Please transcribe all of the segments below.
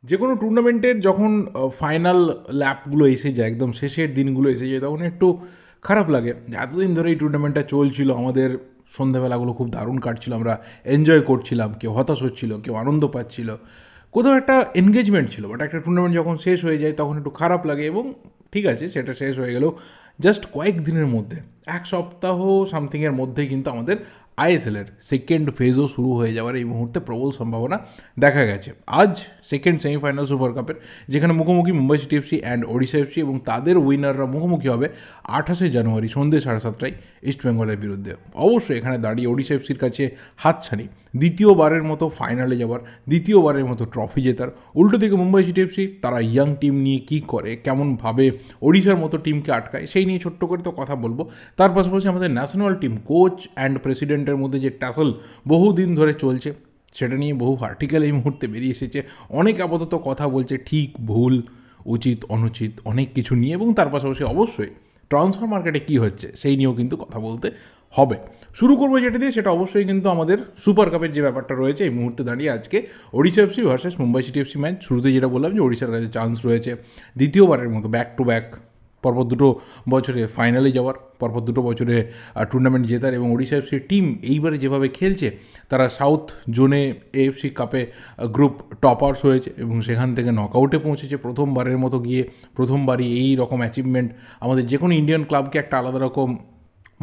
যে কোনো টুর্নামেন্টের যখন ফাইনাল ল্যাপগুলো এসে যায়, একদম শেষের দিনগুলো এসে যায়, তখন একটু খারাপ লাগে। এতদিন ধরে এই টুর্নামেন্টটা চলছিল, আমাদের সন্ধ্যাবেলাগুলো খুব দারুণ কাটছিল, আমরা এনজয় করছিলাম, কেউ হতাশ হচ্ছিল, কেউ আনন্দ পাচ্ছিল, কোথাও একটা এনগেজমেন্ট ছিল। বাট একটা টুর্নামেন্ট যখন শেষ হয়ে যায় তখন একটু খারাপ লাগে। এবং ঠিক আছে, সেটা শেষ হয়ে গেলেও জাস্ট কয়েক দিনের মধ্যে, এক সপ্তাহ সামথিংয়ের মধ্যেই কিন্তু আমাদের আইএসএলের সেকেন্ড ফেজও শুরু হয়ে যাওয়ার এই মুহূর্তে প্রবল সম্ভাবনা দেখা গেছে। আজ সেকেন্ড সেমিফাইনাল সুপার কাপের, যেখানে মুখোমুখি Mumbai city FC and Odisha FC, এবং তাদের উইনাররা মুখোমুখি হবে 28 জানুয়ারি সন্ধ্যে 7:30টায় ইস্টবেঙ্গলের বিরুদ্ধে। অবশ্যই এখানে দাঁড়িয়ে ওড়িশা এফসির কাছে হাতছানি দ্বিতীয়বারের মতো ফাইনালে যাওয়ার, দ্বিতীয়বারের মতো ট্রফি জেতার। উল্টো দিকে মুম্বাই সিটি এফসি, তারা ইয়াং টিম নিয়ে কী করে, কেমনভাবে ওড়িশার মতো টিমকে আটকায়, সেই নিয়ে ছোট্ট করে তো কথা বলবো। তার পাশাপাশি আমাদের ন্যাশনাল টিম কোচ অ্যান্ড প্রেসিডেন্টের মধ্যে যে ট্যাসল বহুদিন ধরে চলছে, সেটা নিয়ে বহু আর্টিকেল এই মুহূর্তে বেরিয়ে এসেছে। অনেক আপাতত কথা বলছে ঠিক ভুল, উচিত অনুচিত, অনেক কিছু নিয়ে। এবং তার পাশাপাশি অবশ্যই ট্রান্সফার মার্কেটে কী হচ্ছে সেই নিয়েও কিন্তু কথা বলতে হবে। শুরু করবো যেটা দিয়ে, সেটা অবশ্যই কিন্তু আমাদের সুপার কাপের যে ব্যাপারটা রয়েছে এই মুহূর্তে দাঁড়িয়ে। আজকে Odisha FC versus Mumbai city FC match. শুরুতে যেটা বললাম যে ওড়িশার কাছে চান্স রয়েছে দ্বিতীয়বারের মতো ব্যাক টু ব্যাক পরপর দুটো বছরে ফাইনালে যাওয়ার, পরপর দুটো বছরে টুর্নামেন্ট জেতার। এবং ওড়িশা এফসির টিম এইবারে যেভাবে খেলছে, তারা সাউথ জোনে এএফসি কাপে গ্রুপ টপার্স হয়েছে এবং সেখান থেকে নকআউটে পৌঁছেছে প্রথমবারের মতো গিয়ে। প্রথমবারই এই রকম অ্যাচিভমেন্ট আমাদের যে কোনো ইন্ডিয়ান ক্লাবকে একটা আলাদা রকম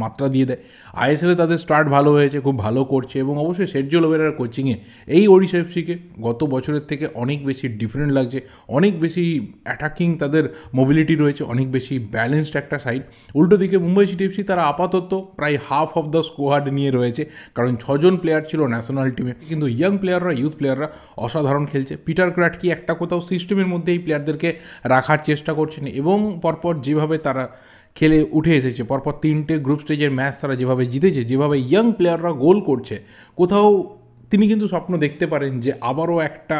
মাত্রা দিয়ে দেয়। আইএসএলে তাদের স্টার্ট ভালো হয়েছে, খুব ভালো করছে। এবং অবশ্যই সের্জিও লোবেরার কোচিংয়ে এই ওড়িশা এফসিকে গত বছরের থেকে অনেক বেশি ডিফারেন্ট লাগছে, অনেক বেশি অ্যাটাকিং তাদের মোবিলিটি রয়েছে, অনেক বেশি ব্যালেন্সড একটা সাইড। উল্টো দিকে মুম্বাই সিটি এফসি, তারা আপাতত প্রায় হাফ অফ দ্য স্কোয়াড নিয়ে রয়েছে, কারণ 6জন প্লেয়ার ছিল ন্যাশনাল টিমে, কিন্তু ইয়াং প্লেয়াররা, ইউথ প্লেয়াররা অসাধারণ খেলছে। পিটার ক্র্যাটকি একটা কোথাও সিস্টেমের মধ্যে এই প্লেয়ারদেরকে রাখার চেষ্টা করছেন, এবং পরপর যেভাবে তারা খেলে উঠে এসেছে, পরপর 3টে গ্রুপ স্টেজের ম্যাচ তারা যেভাবে জিতেছে, যেভাবে ইয়াং প্লেয়াররা গোল করছে, কোথাও তিনি কিন্তু স্বপ্ন দেখতে পারেন যে আবারও একটা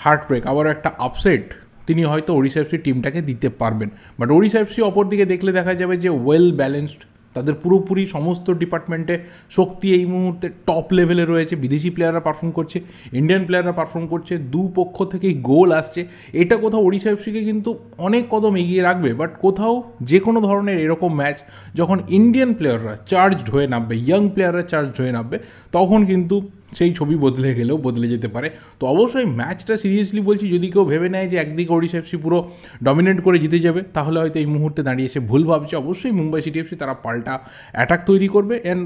হার্ট ব্রেক, আবারও একটা আপসেট তিনি হয়তো ওড়িশা এফসি টিমটাকে দিতে পারবেন। বাট ওড়িশা এফসি অপর দিকে দেখলে দেখা যাবে যে ওয়েল ব্যালেন্সড, তাদের পুরোপুরি সমস্ত ডিপার্টমেন্টে শক্তি এই মুহূর্তে টপ লেভেলে রয়েছে। বিদেশি প্লেয়াররা পারফর্ম করছে, ইন্ডিয়ান প্লেয়াররা পারফর্ম করছে, দুপক্ষ থেকেই গোল আসছে। এটা কোথাও ওড়িশা এফসিকে কিন্তু অনেক কদম এগিয়ে রাখবে। বাট কোথাও যে কোনো ধরনের এরকম ম্যাচ যখন ইন্ডিয়ান প্লেয়াররা চার্জড হয়ে নামবে, ইয়াং প্লেয়াররা চার্জড হয়ে নামবে, তখন কিন্তু সেই ছবি বদলে গেলেও বদলে যেতে পারে। তো অবশ্যই ম্যাচটা সিরিয়াসলি বলছি, যদি কেউ ভেবে নেয় যে একদিকে ওড়িশা এফসি পুরো ডমিনেট করে জিতে যাবে, তাহলে হয়তো এই মুহূর্তে দাঁড়িয়ে এসে ভুল ভাবছে। অবশ্যই মুম্বাই সিটি এফসি তারা পাল্টা অ্যাটাক তৈরি করবে, অ্যান্ড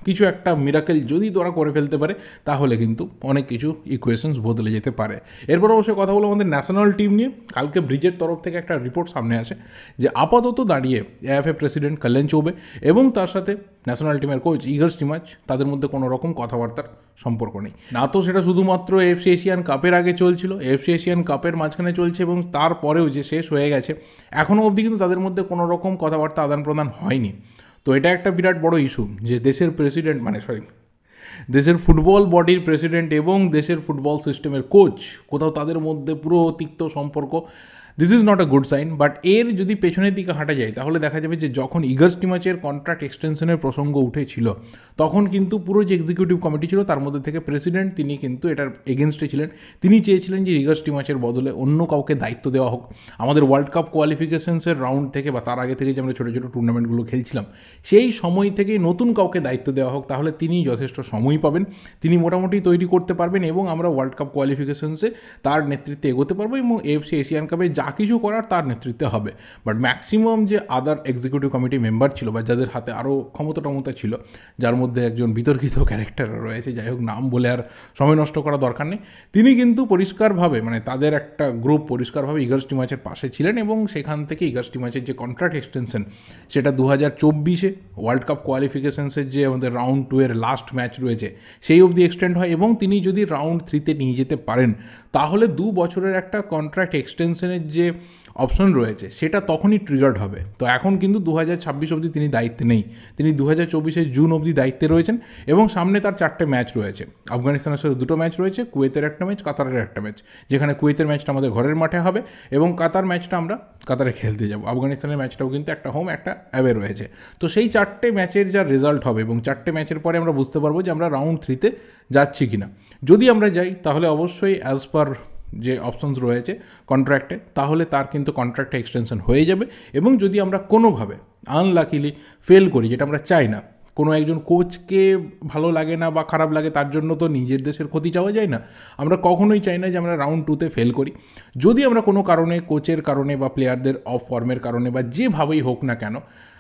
কিছু একটা মিরাকেল যদি তোরা করে ফেলতে পারে, তাহলে কিন্তু অনেক কিছু ইকুয়েশনস বদলে যেতে পারে। এরপর অবশ্যই কথা বলবো আমাদের ন্যাশনাল টিম নিয়ে। কালকে ব্রিজের তরফ থেকে একটা রিপোর্ট সামনে আসে যে আপাতত দাঁড়িয়ে এএফএ প্রেসিডেন্ট কল্যাণ চৌবে এবং তার সাথে ন্যাশনাল টিমের কোচ ইগর স্টিমাচ, তাদের মধ্যে কোনো রকম কথাবার্তার সম্পর্ক নেই। না তো সেটা শুধুমাত্র এফসি এশিয়ান কাপের আগে চলছিল, এফসি এশিয়ান কাপের মাঝখানে চলছে, এবং তারপরেও যে শেষ হয়ে গেছে, এখনও অবধি কিন্তু তাদের মধ্যে কোনো রকম কথাবার্তা আদান প্রদান হয়নি। তো এটা একটা বিরাট বড় ইস্যু যে দেশের প্রেসিডেন্ট, দেশের ফুটবল বডির প্রেসিডেন্ট এবং দেশের ফুটবল সিস্টেমের কোচ, কোথাও তাদের মধ্যে পুরো তিক্ত সম্পর্ক। This is not a good sign. But এর যদি পেছনের দিকে হাঁটা যায়, তাহলে দেখা যাবে যে যখন ইগর স্টিমাচের কন্ট্রাক্ট এক্সটেনশনের প্রসঙ্গ উঠেছিল, তখন কিন্তু পুরো যে এক্সিকিউটিভ কমিটি ছিল তার মধ্যে থেকে প্রেসিডেন্ট, তিনি কিন্তু এটার এগেনস্টে ছিলেন। তিনি চেয়েছিলেন যে ইগর স্টিমাচের বদলে অন্য কাউকে দায়িত্ব দেওয়া হোক। আমাদের ওয়ার্ল্ড কাপ কোয়ালিফিকেশনসের রাউন্ড থেকে বা তার আগে থেকে যে আমরা ছোটো ছোটো টুর্নামেন্টগুলো খেলছিলাম, সেই সময় থেকেই নতুন কাউকে দায়িত্ব দেওয়া হোক, তাহলে তিনি যথেষ্ট সময় পাবেন, তিনি মোটামুটি তৈরি করতে পারবেন, এবং আমরা ওয়ার্ল্ড কাপ কোয়ালিফিকেশনসে তার নেতৃত্বে এগোতে পারবো, এবং এএফসি এশিয়ান কাপে যা কিছু করার তার নেতৃত্বে হবে। বাট ম্যাক্সিমাম যে আদার এক্সিকিউটিভ কমিটি মেম্বার ছিল, বা যাদের হাতে আরও ক্ষমতা ছিল, যার মধ্যে একজন বিতর্কিত ক্যারেক্টার রয়েছে, যাই হোক নাম বলে আর সময় নষ্ট করা দরকার নেই, তিনি কিন্তু পরিষ্কারভাবে, তাদের একটা গ্রুপ পরিষ্কারভাবে ইগর স্টিমাচের পাশে ছিলেন। এবং সেখান থেকে ইগর স্টিমাচের যে কন্ট্রাক্ট এক্সটেনশন, সেটা 2024 ওয়ার্ল্ড কাপ কোয়ালিফিকেশনসের যে আমাদের রাউন্ড 2 এর লাস্ট ম্যাচ রয়েছে, সেই অবধি এক্সটেন্ড হয়। এবং তিনি যদি রাউন্ড 3-তে নিয়ে যেতে পারেন, তাহলে 2 বছরের একটা কন্ট্রাক্ট এক্সটেনশনের যে অপশন রয়েছে, সেটা তখনই ট্রিগার্ড হবে। তো এখন কিন্তু 2026 অবধি তিনি দায়িত্বে নেই, তিনি 2024 জুন অবধি দায়িত্বে রয়েছেন। এবং সামনে তার 4টে ম্যাচ রয়েছে, আফগানিস্তানের সাথে 2টো ম্যাচ রয়েছে, কুয়েতের একটা ম্যাচ, কাতারের একটা ম্যাচ, যেখানে কুয়েতের ম্যাচটা আমাদের ঘরের মাঠে হবে এবং কাতার ম্যাচটা আমরা কাতারে খেলতে যাব। আফগানিস্তানের ম্যাচটাও কিন্তু একটা হোম একটা অ্যাওয়ে রয়েছে। তো সেই 4টে ম্যাচের যা রেজাল্ট হবে, এবং 4টে ম্যাচের পরে আমরা বুঝতে পারবো যে আমরা রাউন্ড 3-তে যাচ্ছি কিনা। যদি আমরা যাই, তাহলে অবশ্যই অ্যাজ পার যে অপশনস রয়েছে কন্ট্রাক্টে, তাহলে তার কিন্তু কন্ট্রাক্টে এক্সটেনশন হয়ে যাবে। এবং যদি আমরা কোনোভাবে আনলাকিলি ফেল করি, যেটা আমরা চাই না, কোনো একজন কোচকে ভালো লাগে না বা খারাপ লাগে তার জন্য তো নিজের দেশের ক্ষতি চাওয়া যায় না। আমরা কখনোই চাই না যে আমরা রাউন্ড 2-তে ফেল করি। যদি আমরা কোনো কারণে, কোচের কারণে বা প্লেয়ারদের অফ ফর্মের কারণে বা যেভাবেই হোক না কেন,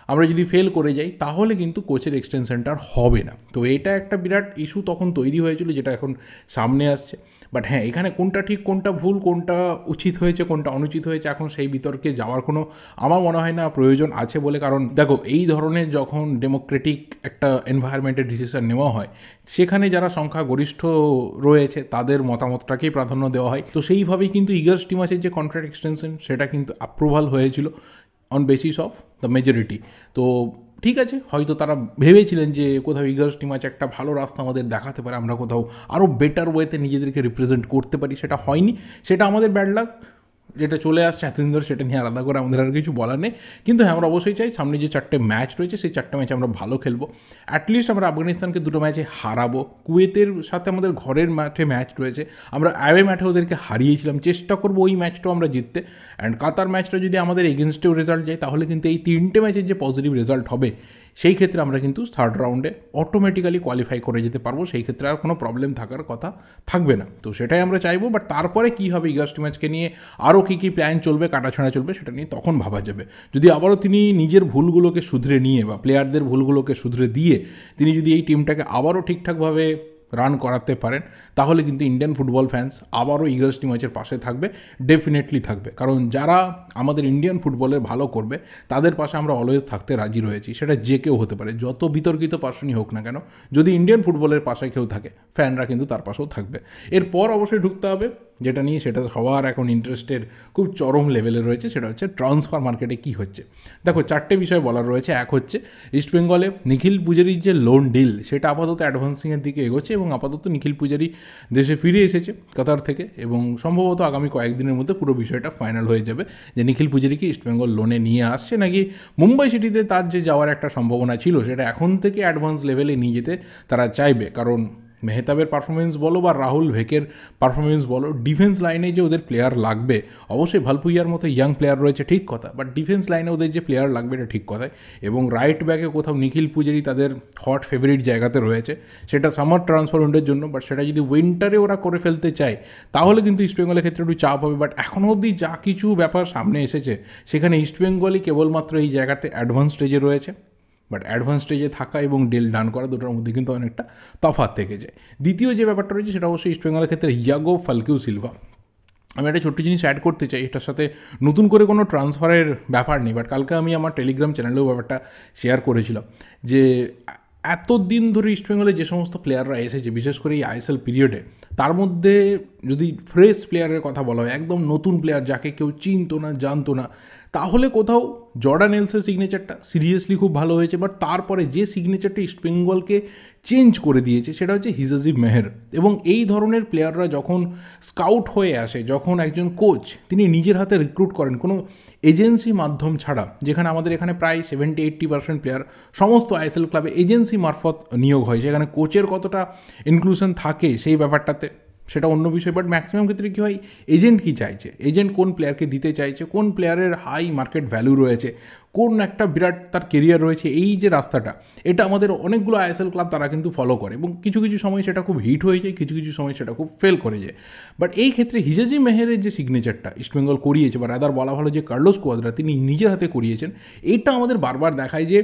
আমরা যদি ফেল করে যাই, তাহলে কিন্তু কোচের এক্সটেনশনটা আর হবে না। তো এটা একটা বিরাট ইস্যু তখন তৈরি হয়েছিল, যেটা এখন সামনে আসছে। বাট হ্যাঁ, এখানে কোনটা ঠিক কোনটা ভুল, কোনটা উচিত হয়েছে কোনটা অনুচিত হয়েছে, এখন সেই বিতর্কে যাওয়ার কোনো আমার মনে হয় না প্রয়োজন আছে বলে। কারণ দেখো, এই ধরনের যখন ডেমোক্রেটিক একটা এনভায়রনমেন্টের ডিসিশন নেওয়া হয়, সেখানে যারা সংখ্যাগরিষ্ঠ রয়েছে তাদের মতামতটাকেই প্রাধান্য দেওয়া হয়। তো সেইভাবেই কিন্তু ইগার স্টিমাচের যে কন্ট্রাক্ট এক্সটেনশন, সেটা কিন্তু অ্যাপ্রুভাল হয়েছিল on basis of the majority. তো ঠিক আছে, হয়তো তারা ভেবেছিলেন যে কোথাও ইগার স্টিমাচ একটা ভালো রাস্তা আমাদের দেখাতে পারে, আমরা কোথাও আরও বেটার ওয়েতে নিজেদেরকে রিপ্রেজেন্ট করতে পারি। সেটা হয়নি, সেটা আমাদের ব্যাড লাক। যেটা চলে আসছে এতদিন ধরে, সেটা নিয়ে আলাদা করে আমাদের আর কিছু বলার নেই। কিন্তু হ্যাঁ, আমরা অবশ্যই চাই সামনে যে 4টে ম্যাচ রয়েছে, সেই 4টে ম্যাচে আমরা ভালো খেলবো। অ্যাটলিস্ট আমরা আফগানিস্তানকে 2টো ম্যাচে হারাবো। কুয়েতের সাথে আমাদের ঘরের মাঠে ম্যাচ রয়েছে, আমরা অ্যাওয়ে মাঠে ওদেরকে হারিয়েছিলাম, চেষ্টা করবো ওই ম্যাচটাও আমরা জিততে। অ্যান্ড কাতার ম্যাচটা যদি আমাদের এগেনস্টেও রেজাল্ট যায়, তাহলে কিন্তু এই 3টে ম্যাচের যে পজিটিভ রেজাল্ট হবে, সেই ক্ষেত্রে আমরা কিন্তু থার্ড রাউন্ডে অটোমেটিক্যালি কোয়ালিফাই করে যেতে পারবো। সেই ক্ষেত্রে আর কোনো প্রবলেম থাকার কথা থাকবে না। তো সেটাই আমরা চাইবো। বাট তারপরে কী হবে, ইগার স্টিমাচকে নিয়ে আরও কী কী প্ল্যান চলবে, কাটাছাড়া চলবে, সেটা নিয়ে তখন ভাবা যাবে। যদি আবারও তিনি নিজের ভুলগুলোকে শুধরে নিয়ে বা প্লেয়ারদের ভুলগুলোকে শুধরে দিয়ে তিনি যদি এই টিমটাকে আবারও ঠিকঠাকভাবে রান করাতে পারেন, তাহলে কিন্তু ইন্ডিয়ান ফুটবল ফ্যান্স আবারও ইগার স্টিমাচের পাশে থাকবে, ডেফিনেটলি থাকবে। কারণ যারা আমাদের ইন্ডিয়ান ফুটবলের ভালো করবে, তাদের পাশে আমরা অলওয়েজ থাকতে রাজি রয়েছি। সেটা যে কেউ হতে পারে, যত বিতর্কিত পার্সনই হোক না কেন, যদি ইন্ডিয়ান ফুটবলের পাশে কেউ থাকে, ফ্যানরা কিন্তু তার পাশেও থাকবে। এরপর অবশ্যই ঢুকতে হবে যেটা নিয়ে, সেটা সবার এখন ইন্টারেস্টের খুব চরম লেভেলে রয়েছে, সেটা হচ্ছে ট্রান্সফার মার্কেটে কী হচ্ছে। দেখো, 4টে বিষয় বলার রয়েছে। এক হচ্ছে ইস্টবেঙ্গলে নিখিল পূজারির যে লোন ডিল, সেটা আপাতত অ্যাডভান্সিংয়ের দিকে এগোচ্ছে এবং আপাতত নিখিল পূজারি দেশে ফিরে এসেছে কাতার থেকে, এবং সম্ভবত আগামী কয়েকদিনের মধ্যে পুরো বিষয়টা ফাইনাল হয়ে যাবে যে নিখিল পূজারিকে ইস্টবেঙ্গল লোনে নিয়ে আসছে, নাকি মুম্বাই সিটিতে তার যে যাওয়ার একটা সম্ভাবনা ছিল, সেটা এখন থেকে অ্যাডভান্স লেভেলে নিয়ে যেতে তারা চাইবে। কারণ মেহতাবের পারফরমেন্স বলো বা রাহুল ভেকের পারফরমেন্স বলো, ডিফেন্স লাইনে যে ওদের প্লেয়ার লাগবে, অবশ্যই ভালপুইয়ার মতো ইয়াং প্লেয়ার রয়েছে ঠিক কথা, বাট ডিফেন্স লাইনে ওদের যে প্লেয়ার লাগবে এটা ঠিক কথাই। এবং রাইট ব্যাকে কোথাও নিখিল পূজারি তাদের হট ফেভারিট জায়গাতে রয়েছে, সেটা সামার ট্রান্সফার উইন্ডোর জন্য। বাট সেটা যদি উইন্টারে ওরা করে ফেলতে চায়, তাহলে কিন্তু ইস্টবেঙ্গলের ক্ষেত্রে একটু চাপ হবে। বাট এখনও অবধি যা কিছু ব্যাপার সামনে এসেছে, সেখানে ইস্টবেঙ্গলই কেবলমাত্র এই জায়গাতে অ্যাডভান্স স্টেজে রয়েছে। বাট অ্যাডভান্স স্টেজে থাকা এবং ডিল ডান করা, দুটোর মধ্যে কিন্তু অনেকটা তফাৎ থেকে যায়। দ্বিতীয় যে ব্যাপারটা রয়েছে, সেটা অবশ্যই ইস্টবেঙ্গলের ক্ষেত্রে ইয়াগো ফালকিউ সিলভা। আমি একটা ছোট্ট জিনিস অ্যাড করতে চাই, এটার সাথে নতুন করে কোনো ট্রান্সফারের ব্যাপার নেই। বাট কালকে আমি আমার টেলিগ্রাম চ্যানেলেও ব্যাপারটা শেয়ার করেছিলাম যে এতদিন ধরে ইস্টবেঙ্গলে যে সমস্ত প্লেয়াররা এসেছে, বিশেষ করে এই আইএসএল পিরিয়ডে, তার মধ্যে যদি ফ্রেশ প্লেয়ারের কথা বলা হয়, একদম নতুন প্লেয়ার যাকে কেউ চিনতো না, জানতো না, তাহলে কোথাও জর্ডান এলসের সিগনেচারটা সিরিয়াসলি খুব ভালো হয়েছে। বাট তারপরে যে সিগনেচারটা ইস্টবেঙ্গলকে চেঞ্জ করে দিয়েছে, সেটা হচ্ছে হিজাজি মেহের। এবং এই ধরনের প্লেয়াররা যখন স্কাউট হয়ে আসে, যখন একজন কোচ তিনি নিজের হাতে রিক্রুট করেন কোনো এজেন্সি মাধ্যম ছাড়া, যেখানে আমাদের এখানে প্রায় 70-80% প্লেয়ার সমস্ত আইএসএল ক্লাবে এজেন্সি মারফত নিয়োগ হয়, সেখানে কোচের কতটা ইনক্লুশন থাকে সেই ব্যাপারটাতে সেটা অন্য বিষয়। বাট ম্যাক্সিমাম ক্ষেত্রে কী হয়, এজেন্ট কী চাইছে, এজেন্ট কোন প্লেয়ারকে দিতে চাইছে, কোন প্লেয়ারের হাই মার্কেট ভ্যালু রয়েছে, কোন একটা বিরাট তার কেরিয়ার রয়েছে, এই যে রাস্তাটা, এটা আমাদের অনেকগুলো আইএসএল ক্লাব তারা কিন্তু ফলো করে। এবং কিছু কিছু সময় সেটা খুব হিট হয়ে যায়, কিছু কিছু সময় সেটা খুব ফেল করে যায়। বাট এই ক্ষেত্রে হিজাজি মেহেরের যে সিগনেচারটা ইস্টবেঙ্গল করিয়েছে, বা রাদার বলা ভালো যে কার্লোস কোয়াদ্রা তিনি নিজের হাতে করিয়েছেন, এইটা আমাদের বারবার দেখায় যে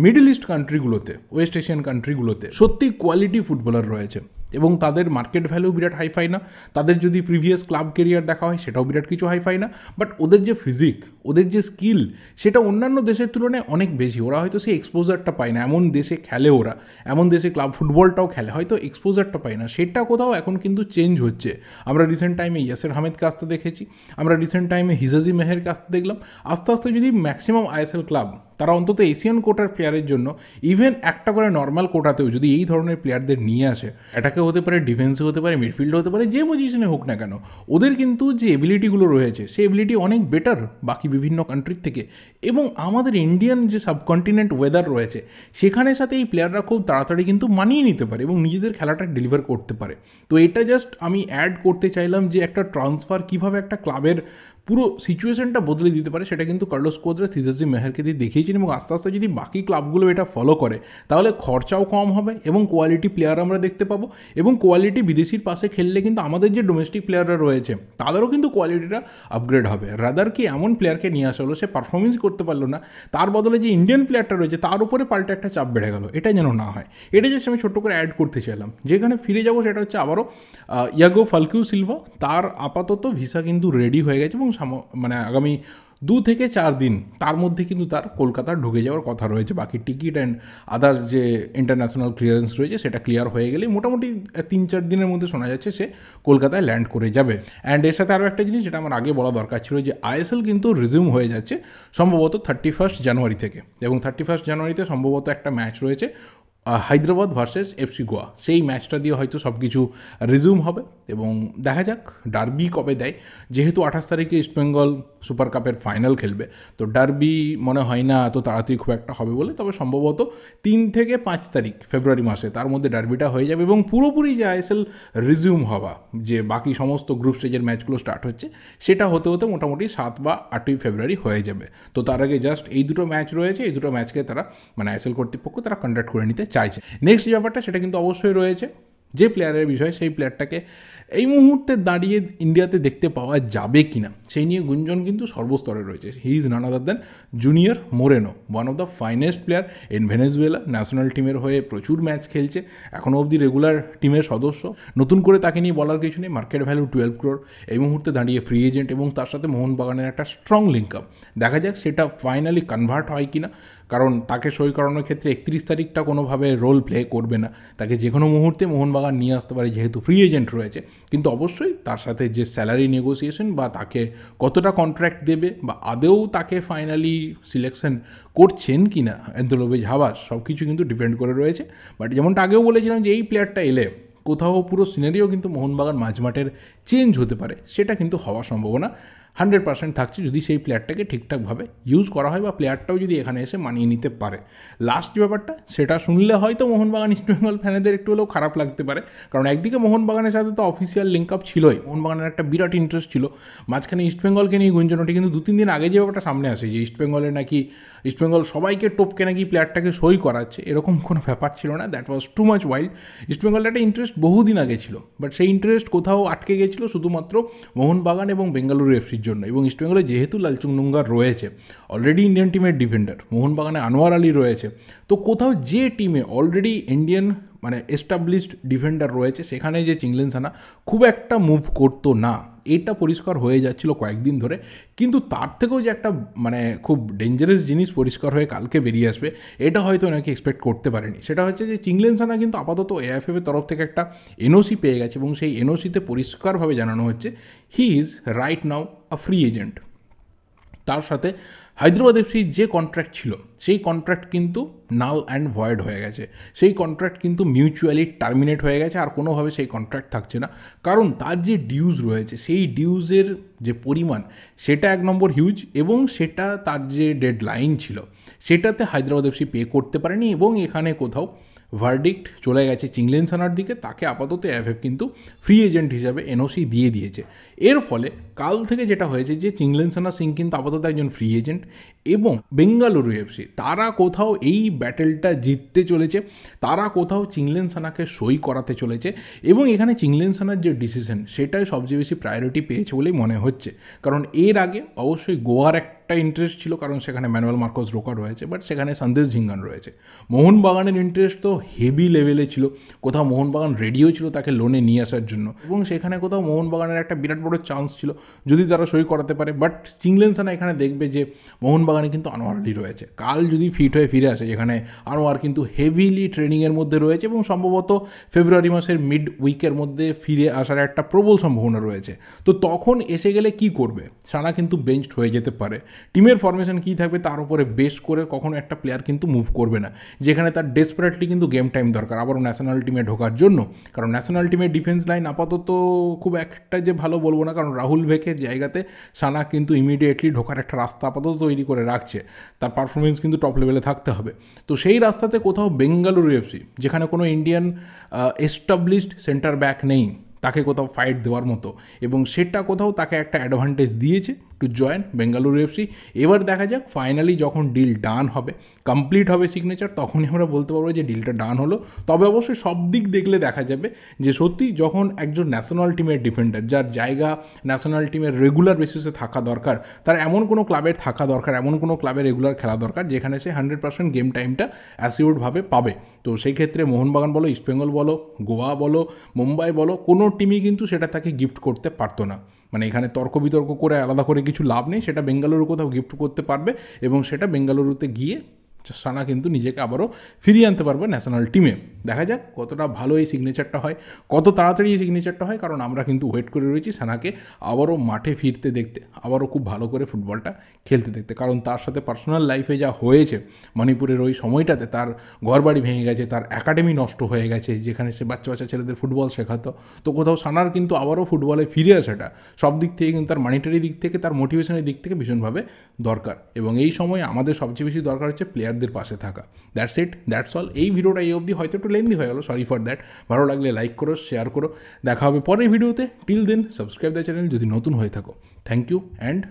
মিডল ইস্ট কান্ট্রিগুলোতে, ওয়েস্ট এশিয়ান কান্ট্রিগুলোতে সত্যি কোয়ালিটি ফুটবলার রয়েছে এবং তাদের মার্কেট ভ্যালু বিরাট হাইফাই না। তাদের যদি প্রিভিয়াস ক্লাব কেরিয়ার দেখা হয়, সেটাও বিরাট কিছু হাইফাই না। বাট ওদের যে ফিজিক, ওদের যে স্কিল, সেটা অন্যান্য দেশের তুলনায় অনেক বেশি। ওরা হয়তো সেই এক্সপোজারটা পায় না, এমন দেশে খেলে ওরা, এমন দেশে ক্লাব ফুটবলটাও খেলে, হয়তো এক্সপোজারটা পায় না। সেটা কোথাও এখন কিন্তু চেঞ্জ হচ্ছে। আমরা রিসেন্ট টাইমে ইয়াসের আহমেদকে আসতে দেখেছি, আমরা রিসেন্ট টাইমে হিজাজি মেহেরকে আসতে দেখলাম। আস্তে আস্তে যদি ম্যাক্সিমাম আইএসএল ক্লাব তারা অন্তত এশিয়ান কোটার প্লেয়ারের জন্য ইভেন একটা করে নর্মাল কোটাতেও যদি এই ধরনের প্লেয়ারদের নিয়ে আসে, অ্যাটাকে হতে পারে, ডিফেন্সে হতে পারে, মিডফিল্ডে হতে পারে, যে পজিশনে হোক না কেন, ওদের কিন্তু যে এবিলিটিগুলো রয়েছে সেই এবিলিটি অনেক বেটার বাকি বিভিন্ন কান্ট্রির থেকে। এবং আমাদের ইন্ডিয়ান যে সাবকন্টিনেন্ট ওয়েদার রয়েছে সেখানের সাথে এই প্লেয়াররা খুব তাড়াতাড়ি কিন্তু মানিয়ে নিতে পারে এবং নিজেদের খেলাটা ডেলিভার করতে পারে। তো এটা জাস্ট আমি অ্যাড করতে চাইলাম যে একটা ট্রান্সফার কীভাবে একটা ক্লাবের পুরো সিচুয়েশনটা বদলে দিতে পারে, সেটা কিন্তু কার্লোস কোদ্রা থিজাসজি মেহেরকে দিয়ে দেখিয়েছেন। এবং আস্তে আস্তে যদি বাকি ক্লাবগুলো এটা ফলো করে তাহলে খরচাও কম হবে এবং কোয়ালিটি প্লেয়ার আমরা দেখতে পাবো। এবং কোয়ালিটি বিদেশির পাশে খেললে কিন্তু আমাদের যে ডোমেস্টিক প্লেয়াররা রয়েছে তাদেরও কিন্তু কোয়ালিটিটা আপগ্রেড হবে। রাদার কি এমন প্লেয়ারকে নিয়ে আসা হলো, সে পারফরমেন্স করতে পারলো না, তার বদলে যে ইন্ডিয়ান প্লেয়ারটা রয়েছে তার উপরে পাল্টা একটা চাপ বেড়ে গেল, এটা যেন না হয়। এটা জাস্ট আমি ছোট্ট করে অ্যাড করতে চাইলাম। যেখানে ফিরে যাবো সেটা হচ্ছে আবারও ইয়াগো ফালকিউ সিলভা। তার আপাতত ভিসা কিন্তু রেডি হয়ে গেছে এবং মানে আগামী 2 থেকে 4 দিন তার মধ্যে কিন্তু তার কলকাতা ঢুকে যাওয়ার কথা রয়েছে। বাকি টিকিট অ্যান্ড আদার্স যে ইন্টারন্যাশনাল ক্লিয়ারেন্স রয়েছে সেটা ক্লিয়ার হয়ে গেলেই মোটামুটি 3-4 দিনের মধ্যে শোনা যাচ্ছে সে কলকাতায় ল্যান্ড করে যাবে। অ্যান্ড এর সাথে আরও একটা জিনিস যেটা আমার আগে বলা দরকার ছিল, যে আইএসএল কিন্তু রিজিউম হয়ে যাচ্ছে সম্ভবত 31 জানুয়ারি থেকে, এবং 31 জানুয়ারিতে সম্ভবত একটা ম্যাচ রয়েছে হায়দ্রাবাদ ভার্সেস এফসি গোয়া। সেই ম্যাচটা দিয়ে হয়তো সব কিছু রিজিউম হবে এবং দেখা যাক ডার্বি কবে দেয়। যেহেতু 28 তারিখে ইস্টবেঙ্গল সুপার কাপের ফাইনাল খেলবে, তো ডার্বি মনে হয় না এত তাড়াতাড়ি খুব একটা হবে বলে, তবে সম্ভবত 3 থেকে 5 তারিখ ফেব্রুয়ারি মাসে তার মধ্যে ডার্বিটা হয়ে যাবে এবং পুরোপুরি যে আইএসএল রিজিউম হওয়া, যে বাকি সমস্ত গ্রুপ স্টেজের ম্যাচগুলো স্টার্ট হচ্ছে, সেটা হতে হতে মোটামুটি 7 বা 8ই ফেব্রুয়ারি হয়ে যাবে। তো তার আগে জাস্ট এই দুটো ম্যাচ রয়েছে, এই দুটো ম্যাচকে তারা মানে আইএসএল কর্তৃপক্ষ তারা কন্ডাক্ট করে নিতে চাইছে। নেক্সট যে ব্যাপারটা সেটা কিন্তু অবশ্যই রয়েছে যে প্লেয়ারের বিষয়, সেই প্লেয়ারটাকে এই মুহূর্তে দাঁড়িয়ে ইন্ডিয়াতে দেখতে পাওয়া যাবে কিনা সেই নিয়ে গুঞ্জন কিন্তু সর্বস্তরে রয়েছে। He is none other than junior Moreno, one of the finest player in Venezuela. National টিমের হয়ে প্রচুর ম্যাচ খেলছে, এখনও অবধি রেগুলার টিমের সদস্য। নতুন করে তাকে নিয়ে বলার কিছু নেই, মার্কেট ভ্যালু 12 crore, এই মুহূর্তে দাঁড়িয়ে ফ্রি এজেন্ট এবং তার সাথে মোহনবাগানের একটা স্ট্রং লিঙ্ক আপ। দেখা যাক সেটা ফাইনালি কনভার্ট হয় কিনা, কারণ তাকে সই করানোর ক্ষেত্রে 31 তারিখটা কোনোভাবে রোল প্লে করবে না, তাকে যে কোনো মুহূর্তে মোহনবাগান নিয়ে আসতে পারে যেহেতু ফ্রি এজেন্ট রয়েছে। কিন্তু অবশ্যই তার সাথে যে স্যালারি নেগোসিয়েশন বা তাকে কতটা কন্ট্রাক্ট দেবে বা আদেও তাকে ফাইনালি সিলেকশন করছেন কি না এন্তোলোভিচ হাবাস, সব কিছু কিন্তু ডিপেন্ড করে রয়েছে। বাট যেমনটা আগেও বলেছিলাম যে এই প্লেয়ারটা এলে কোথাও পুরো সিনারিও কিন্তু মোহনবাগান মাঝমাঠের চেঞ্জ হতে পারে, সেটা কিন্তু হওয়ার সম্ভাবনা 100% থাকছে যদি সেই প্লেয়ারটাকে ঠিকঠাকভাবে ইউজ করা হয় বা প্লেয়ারটাও যদি এখানে এসে মানিয়ে নিতে পারে। লাস্ট ব্যাপারটা সেটা শুনলে হয়তো মোহনবাগান ইস্টবেঙ্গল ফ্যানেদের একটু হলেও খারাপ লাগতে পারে, কারণ একদিকে মোহনবাগানের সাথে তো অফিসিয়াল লিঙ্ক আপ ছিলই, মোহনবাগানের একটা বিরাট ইন্টারেস্ট ছিল, মাঝখানে ইস্টবেঙ্গলকে নিয়ে গুঞ্জন ওঠে। কিন্তু 2-3 দিন আগে যে ব্যাপারটা সামনে আসে যে ইস্টবেঙ্গল সবাইকে টপকে নাকি প্লেয়ারটাকে সই করাচ্ছে, এরকম কোনো ব্যাপার ছিল না। That was too much wild. ইস্টবেঙ্গলের একটা ইন্টারেস্ট বহুদিন আগে ছিল, বাট সেই ইন্টারেস্ট কোথাও আটকে গেছিলো শুধুমাত্র মোহনবাগান এবং বেঙ্গালুরু এফসির জন্য। এবং ইস্টবেঙ্গলে যেহেতু লালচুংনুঙ্গার রয়েছে অলরেডি ইন্ডিয়ান টিমের ডিফেন্ডার, মোহনবাগানে আনোয়ার আলী রয়েছে, তো কোথাও যে টিমে অলরেডি ইন্ডিয়ান মানে এস্টাবলিশড ডিফেন্ডার রয়েছে সেখানে যে চিংলেনসানা খুব একটা মুভ করতো না, এটা পরিষ্কার হয়ে যাচ্ছিল কয়েকদিন ধরে। কিন্তু তার থেকেও যে একটা মানে খুব ডেঞ্জারাস জিনিস পরিষ্কার হয়ে কালকে বেরিয়ে আসবে, এটা হয়তো নাকি এক্সপেক্ট করতে পারেনি। সেটা হচ্ছে যে চিংলেনসানা কিন্তু আপাতত এএফএফের তরফ থেকে একটা এনওসি পেয়ে গেছে এবং সেই এনওসিতে পরিষ্কারভাবে জানানো হচ্ছে he is right now a free agent. তার সাথে হায়দ্রাবাদ এফসি যে কন্ট্রাক্ট ছিল সেই কন্ট্রাক্ট কিন্তু নাল অ্যান্ড ভয়েড হয়ে গেছে, সেই কন্ট্রাক্ট কিন্তু মিউচুয়ালি টার্মিনেট হয়ে গেছে, আর কোনোভাবে সেই কন্ট্রাক্ট থাকছে না। কারণ তার যে ডিউজ রয়েছে সেই ডিউজের যে পরিমাণ সেটা 1 নম্বর হিউজ, এবং সেটা তার যে ডেড লাইন ছিল সেটাতে হায়দ্রাবাদ এফসি পে করতে পারেনি এবং এখানে কোথাও ভার্ডিক্ট চলে গেছে চিংলেনসানার দিকে। তাকে আপাতত এএফএফ কিন্তু ফ্রি এজেন্ট হিসাবে এনওসি দিয়ে দিয়েছে। এর ফলে কাল থেকে যেটা হয়েছে যে চিংলেনসানা সিং কিন্তু আপাতত একজন ফ্রি এজেন্ট এবং বেঙ্গালুরু এফসি তারা কোথাও এই ব্যাটেলটা জিততে চলেছে, তারা কোথাও চিংলেনসানাকে সই করাতে চলেছে এবং এখানে চিংলেনসানার যে ডিসিশন সেটাই সবচেয়ে বেশি প্রায়োরিটি পেয়েছে বলেই মনে হচ্ছে। কারণ এর আগে অবশ্যই গোয়ার একটা ইন্টারেস্ট ছিল, কারণ সেখানে ম্যানুয়াল মার্কোস রোকা রয়েছে, বাট সেখানে সন্দেশ ঝিঙ্গান রয়েছে। মোহনবাগানের ইন্টারেস্ট তো হেভি লেভেলে ছিল, কোথাও মোহনবাগান রেডিও ছিল তাকে লোনে নিয়ে আসার জন্য, এবং সেখানে কোথাও মোহনবাগানের একটা বিরাট বড় চান্স ছিল যদি তারা সই করাতে পারে। বাট চিংলেনসানা এখানে দেখবে যে মোহনবাগানে কিন্তু আনোয়ার আলী রয়েছে, কাল যদি ফিট হয়ে ফিরে আসে, যেখানে আনোয়ার কিন্তু হেভিলি ট্রেনিংয়ের মধ্যে রয়েছে এবং সম্ভবত ফেব্রুয়ারি মাসের মিড উইকের মধ্যে ফিরে আসার একটা প্রবল সম্ভাবনা রয়েছে। তো তখন এসে গেলে কি করবে, সানা কিন্তু বেঞ্চড হয়ে যেতে পারে। টিমের ফরমেশন কী থাকবে তার উপরে বেস করে কখনো একটা প্লেয়ার কিন্তু মুভ করবে না, যেখানে তার ডেসপারেটলি কিন্তু গেম টাইম দরকার আবারও ন্যাশনাল টিমে ঢোকার জন্য। কারণ ন্যাশনাল টিমের ডিফেন্স লাইন আপাতত খুব একটা যে ভালো বলবো না, কারণ রাহুল ভেকের জায়গাতে সানা কিন্তু ইমিডিয়েটলি ঢোকার একটা রাস্তা আপাতত তৈরি করে রাখছে, তার পারফরমেন্স কিন্তু টপ লেভেলে থাকতে হবে। তো সেই রাস্তাতে কোথাও বেঙ্গালুরু এফসি, যেখানে কোনো ইন্ডিয়ান এস্টাবলিশড সেন্টার ব্যাক নেই তাকে কোথাও ফাইট দেওয়ার মতো, এবং সেটা কোথাও তাকে একটা অ্যাডভান্টেজ দিয়েছে টু জয়েন বেঙ্গালুরু এফসি। এবার দেখা যাক ফাইনালি যখন ডিল ডান হবে, কমপ্লিট হবে সিগনেচার, তখনই আমরা বলতে পারবো যে ডিলটা ডান হলো। তবে অবশ্যই সব দিক দেখলে দেখা যাবে যে সত্যি যখন একজন ন্যাশনাল টিমের ডিফেন্ডার, যার জায়গা ন্যাশনাল টিমের রেগুলার বেসিসে থাকা দরকার, তার এমন কোনো ক্লাবের থাকা দরকার, এমন কোনো ক্লাবে রেগুলার খেলা দরকার যেখানে সে 100% গেম টাইমটা অ্যাসিওরভাবে পাবে। তো সেই ক্ষেত্রে মোহনবাগান বলো, ইস্টবেঙ্গল বলো, গোয়া বলো, মুম্বাই বলো, কোনো টিমই কিন্তু সেটা তাকে গিফট করতে পারতো না। মানে এখানে তর্ক বিতর্ক করে আলাদা করে কিছু লাভ নেই, সেটা বেঙ্গালুরু কোথাও গিফট করতে পারবে, এবং সেটা বেঙ্গালুরুতে গিয়ে সানা কিন্তু নিজেকে আবারও ফিরিয়ে আনতে পারবে ন্যাশনাল টিমে। দেখা যাক কতটা ভালো এই সিগনেচারটা হয়, কত তাড়াতাড়ি এই সিগনেচারটা হয়, কারণ আমরা কিন্তু ওয়েট করে রয়েছি সানাকে আবারও মাঠে ফিরতে দেখতে, আবারও খুব ভালো করে ফুটবলটা খেলতে দেখতে। কারণ তার সাথে পার্সোনাল লাইফে যা হয়েছে মণিপুরের ওই সময়টাতে, তার ঘরবাড়ি ভেঙে গেছে, তার একাডেমি নষ্ট হয়ে গেছে যেখানে সে বাচ্চা বাচ্চা ছেলেদের ফুটবল শেখাতো, তো কোথাও সানার কিন্তু আবারও ফুটবলে ফিরে আসাটা সব দিক থেকে কিন্তু তার মানিটারি দিক থেকে, তার মোটিভেশনের দিক থেকে ভীষণভাবে দরকার। এবং এই সময় আমাদের সবচেয়ে বেশি দরকার হচ্ছে প্লেয়ারদের পাশে থাকা। That's it, that's all. এই ভিডিওটা এই অবধি হয়তো একটু লেন্দি হয়ে গেল, সরি ফর দ্যাট। ভালো লাগলে লাইক করো, শেয়ার করো, দেখা হবে পরের ভিডিওতে। Till then subscribe the channel যদি নতুন হয়ে থাকো। Thank you and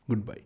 good bye.